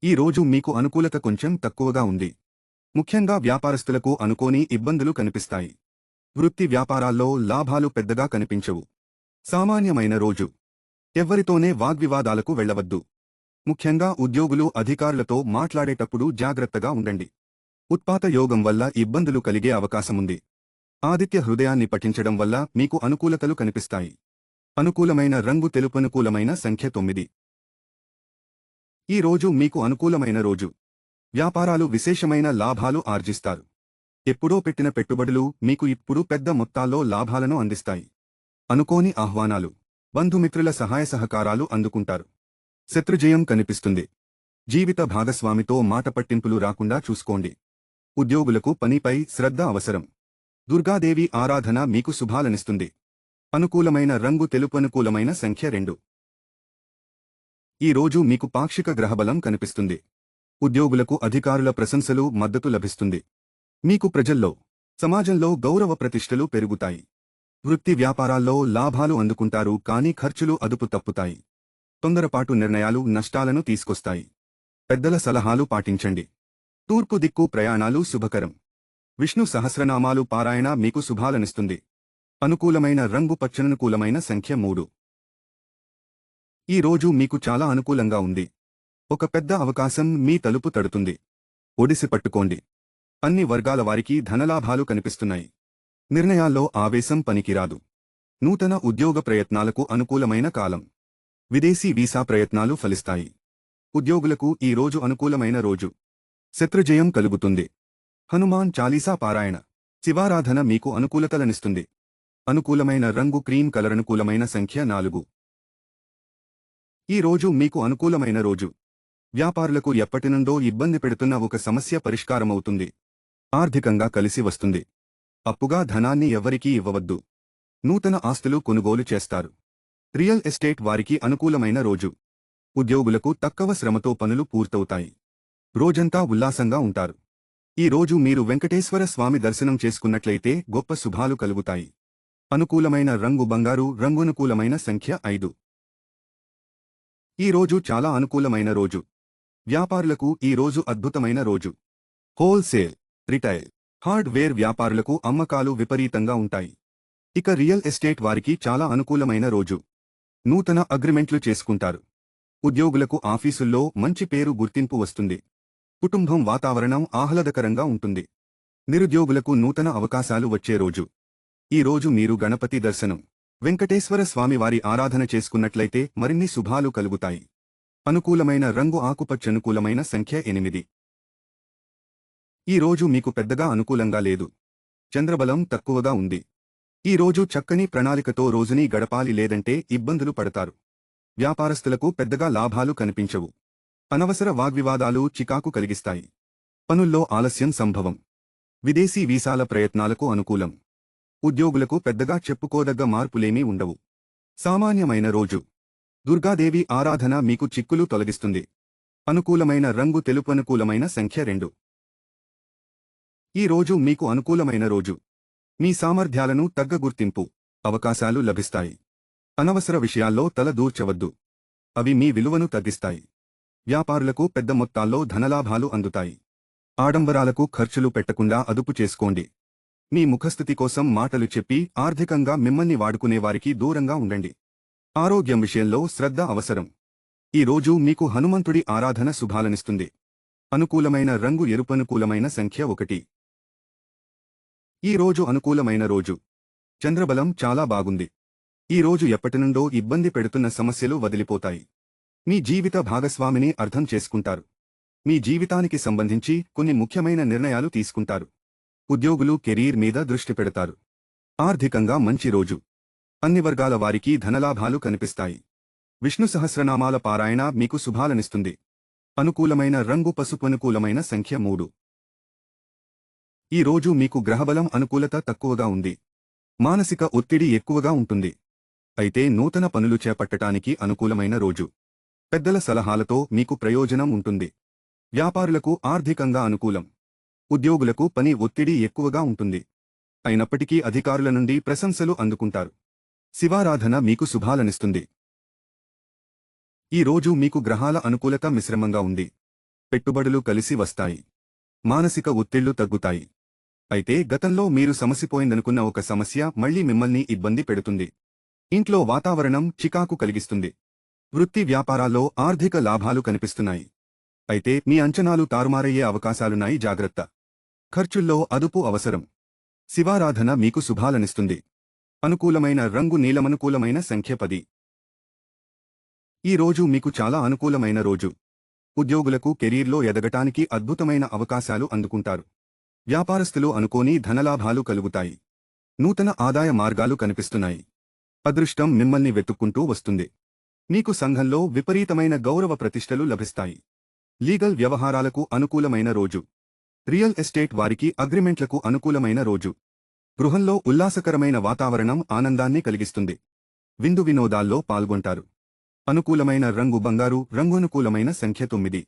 ఈ రోజు మీకు అనుకూలత కొంచెం తక్కువగా ఉంది. ముఖ్యంగా వ్యాపారస్తులకు అనుకోని ఇబ్బందులు కనిపిస్తాయి. వృత్తి వ్యాపారాల్లో లాభాలు పెద్దగా కనిపించవు. సామాన్యమైన రోజు. ఎవ్వరితోనే వాగ్వివాదాలకు వెళ్లవద్దు. ముఖ్యంగా ఉద్యోగులు అధికారులతో మాట్లాడేటప్పుడు జాగ్రత్తగా ఉండండి. ఉత్పాత యోగం వల్ల ఇబ్బందులు కలిగే అవకాశముంది. ఆదిత్య హృదయాన్ని పఠించడం వల్ల మీకు అనుకూలతలు కనిపిస్తాయి. అనుకూలమైన రంగు తెలుపు. అనుకూలమైన సంఖ్య 9. ఈ రోజు మీకు అనుకూలమైన రోజు. వ్యాపారాలు విశేషమైన లాభాలు ఆర్జిస్తారు. ఎప్పుడో పెట్టిన పెట్టుబడులు మీకు ఇప్పుడు పెద్ద మొత్తాల్లో లాభాలను అందిస్తాయి. అనుకోని ఆహ్వానాలు, బంధుమిత్రుల సహాయ సహకారాలు అందుకుంటారు. శత్రుజయం కనిపిస్తుంది. జీవిత భాగస్వామితో మాట పట్టింపులు రాకుండా చూసుకోండి. ఉద్యోగులకు పనిపై శ్రద్ధ అవసరం. దుర్గాదేవి ఆరాధన మీకు శుభాలనిస్తుంది. అనుకూలమైన రంగు తెలుపు. అనుకూలమైన సంఖ్య 2. ఈ రోజు మీకు పాక్షిక గ్రహబలం కనిపిస్తుంది. ఉద్యోగులకు అధికారుల ప్రశంసలు మద్దతు లభిస్తుంది. మీకు ప్రజల్లో, సమాజంలో గౌరవ ప్రతిష్టలు పెరుగుతాయి. వృత్తి వ్యాపారాల్లో లాభాలు అందుకుంటారు కానీ ఖర్చులు అదుపు తప్పుతాయి. తొందరపాటు నిర్ణయాలు నష్టాలను తీసుకొస్తాయి. పెద్దల సలహాలు పాటించండి. తూర్పు దిక్కు ప్రయాణాలు శుభకరం. విష్ణు సహస్రనామాలు పారాయణ మీకు శుభాలనిస్తుంది. అనుకూలమైన రంగు పచ్చ. అనుకూలమైన సంఖ్య 3. ఈ రోజు మీకు చాలా అనుకూలంగా ఉంది. ఒక పెద్ద అవకాశం మీ తలుపు తడుతుంది. ఒడిసి పట్టుకోండి. అన్ని వర్గాల వారికి ధనలాభాలు కనిపిస్తున్నాయి. నిర్ణయాల్లో ఆవేశం పనికిరాదు. నూతన ఉద్యోగ ప్రయత్నాలకు అనుకూలమైన కాలం. విదేశీ వీసా ప్రయత్నాలు ఫలిస్తాయి. ఉద్యోగులకు ఈ రోజు అనుకూలమైన రోజు. శత్రుజయం కలుగుతుంది. హనుమాన్ చాలీసా పారాయణ, శివారాధన మీకు అనుకూలతలనిస్తుంది. అనుకూలమైన రంగు క్రీమ్ కలర్. అనుకూలమైన సంఖ్య 4. ఈ రోజు మీకు అనుకూలమైన రోజు. వ్యాపారులకు ఎప్పటినుండో ఇబ్బంది పెడుతున్న ఒక సమస్య పరిష్కారమవుతుంది. ఆర్థికంగా కలిసి వస్తుంది. అప్పుగా ధనాన్ని ఎవ్వరికీ ఇవ్వవద్దు. నూతన ఆస్తులు కొనుగోలు చేస్తారు. రియల్ ఎస్టేట్ వారికి అనుకూలమైన రోజు. ఉద్యోగులకు తక్కువ శ్రమతో పనులు పూర్తవుతాయి. రోజంతా ఉల్లాసంగా ఉంటారు. ఈ రోజు మీరు వెంకటేశ్వర స్వామి దర్శనం చేసుకున్నట్లయితే గొప్ప శుభాలు కలుగుతాయి. అనుకూలమైన రంగు బంగారు రంగు. అనుకూలమైన సంఖ్య 5. ఈ రోజు చాలా అనుకూలమైన రోజు. వ్యాపారులకు ఈ రోజు అద్భుతమైన రోజు. హోల్సేల్, రిటైల్, హార్డ్వేర్ వ్యాపారులకు అమ్మకాలు విపరీతంగా ఉంటాయి. ఇక రియల్ ఎస్టేట్ వారికి చాలా అనుకూలమైన రోజు. నూతన అగ్రిమెంట్లు చేసుకుంటారు. ఉద్యోగులకు ఆఫీసుల్లో మంచి పేరు గుర్తింపు వస్తుంది. కుటుంబం వాతావరణం ఆహ్లాదకరంగా ఉంటుంది. నిరుద్యోగులకు నూతన అవకాశాలు వచ్చే రోజు. ఈ రోజు మీరు గణపతి దర్శనం, వెంకటేశ్వర స్వామివారి ఆరాధన చేసుకున్నట్లయితే మరిన్ని శుభాలు కలుగుతాయి. అనుకూలమైన రంగు ఆకుపచ్చ. అనుకూలమైన సంఖ్య 8. ఈ రోజు మీకు పెద్దగా అనుకూలంగా లేదు. చంద్రబలం తక్కువగా ఉంది. ఈ రోజు చక్కని ప్రణాళికతో రోజుని గడపాలి, లేదంటే ఇబ్బందులు పడతారు. వ్యాపారస్తులకు పెద్దగా లాభాలు కనిపించవు. అనవసర వాగ్వివాదాలు చికాకు కలిగిస్తాయి. పనుల్లో ఆలస్యం సంభవం. విదేశీ వీసాల ప్రయత్నాలకు అనుకూలం. ఉద్యోగులకు పెద్దగా చెప్పుకోదగ్గ మార్పులేమీ ఉండవు. సామాన్యమైన రోజు. దుర్గాదేవి ఆరాధన మీకు చిక్కులు తొలగిస్తుంది. అనుకూలమైన రంగు తెలుపు. అనుకూలమైన సంఖ్య 2. ఈ రోజు మీకు అనుకూలమైన రోజు. మీ సామర్థ్యాలను తగ్గ గుర్తింపు, అవకాశాలు లభిస్తాయి. అనవసర విషయాల్లో తల దూర్చవద్దు. అవి మీ విలువను తగ్గిస్తాయి. వ్యాపారులకు పెద్ద మొత్తాల్లో ధనలాభాలు అందుతాయి. ఆడంబరాలకు ఖర్చులు పెట్టకుండా అదుపు చేసుకోండి. మీ ముఖస్థితి కోసం మాటలు చెప్పి ఆర్థికంగా మిమ్మల్ని వాడుకునేవారికి దూరంగా ఉండండి. ఆరోగ్యం విషయంలో శ్రద్ధ అవసరం. ఈ రోజు మీకు హనుమంతుడి ఆరాధన శుభాలనిస్తుంది. అనుకూలమైన రంగు ఎరుపు. అనుకూలమైన సంఖ్య 1. ఈ రోజు అనుకూలమైన రోజు. చంద్రబలం చాలా బాగుంది. ఈ రోజు ఎప్పటినుండో ఇబ్బంది పెడుతున్న సమస్యలు వదిలిపోతాయి. మీ జీవిత భాగస్వామిని అర్థం చేసుకుంటారు. మీ జీవితానికి సంబంధించి కొన్ని ముఖ్యమైన నిర్ణయాలు తీసుకుంటారు. ఉద్యోగులు కెరీర్ మీద దృష్టి పెడతారు. ఆర్థికంగా మంచి రోజు. అన్ని వర్గాల వారికి ధనలాభాలు కనిపిస్తాయి. విష్ణు సహస్రనామాల పారాయణ మీకు శుభాలనిస్తుంది. అనుకూలమైన రంగు పసుపు. అనుకూలమైన సంఖ్య 3. ఈ రోజు మీకు గ్రహబలం అనుకూలత తక్కువగా ఉంది. మానసిక ఒత్తిడి ఎక్కువగా ఉంటుంది. అయితే నూతన పనులు చేపట్టటానికి అనుకూలమైన రోజు. పెద్దల సలహాలతో మీకు ప్రయోజనం ఉంటుంది. వ్యాపారులకు ఆర్థికంగా అనుకూలం. ఉద్యోగులకు పని ఒత్తిడి ఎక్కువగా ఉంటుంది. అయినప్పటికీ అధికారుల నుండి ప్రశంసలు అందుకుంటారు. శివారాధన మీకు శుభాలనిస్తుంది. ఈ రోజు మీకు గ్రహాల అనుకూలత మిశ్రమంగా ఉంది. పెట్టుబడులు కలిసి వస్తాయి. మానసిక ఒత్తిళ్లు తగ్గుతాయి. అయితే గతంలో మీరు సమసిపోయిందనుకున్న ఒక సమస్య మళ్లీ మిమ్మల్ని ఇబ్బంది పెడుతుంది. ఇంట్లో వాతావరణం చికాకు కలిగిస్తుంది. వృత్తి వ్యాపారాల్లో ఆర్థిక లాభాలు కనిపిస్తున్నాయి. అయితే మీ అంచనాలు తారుమారయ్యే అవకాశాలున్నాయి, జాగ్రత్త. ఖర్చుల్లో అదుపు అవసరం. శివారాధన మీకు శుభాలనిస్తుంది. అనుకూలమైన రంగు నీలమనుకూలమైన సంఖ్య 10. ఈ రోజు మీకు చాలా అనుకూలమైన రోజు. ఉద్యోగులకు కెరీర్లో ఎదగటానికి అద్భుతమైన అవకాశాలు అందుకుంటారు. వ్యాపారస్తులు అనుకోని ధనలాభాలు కలుగుతాయి. నూతన ఆదాయ మార్గాలు కనిపిస్తున్నాయి. అదృష్టం మిమ్మల్ని వెతుక్కుంటూ వస్తుంది. మీకు సంఘంలో విపరీతమైన గౌరవ ప్రతిష్టలు లభిస్తాయి. లీగల్ వ్యవహారాలకు అనుకూలమైన రోజు. రియల్ ఎస్టేట్ వారికి అగ్రిమెంట్లకు అనుకూలమైన రోజు. గృహంలో ఉల్లాసకరమైన వాతావరణం ఆనందాన్ని కలిగిస్తుంది. విందు వినోదాల్లో పాల్గొంటారు. అనుకూలమైన రంగు బంగారు రంగు. అనుకూలమైన సంఖ్య 9.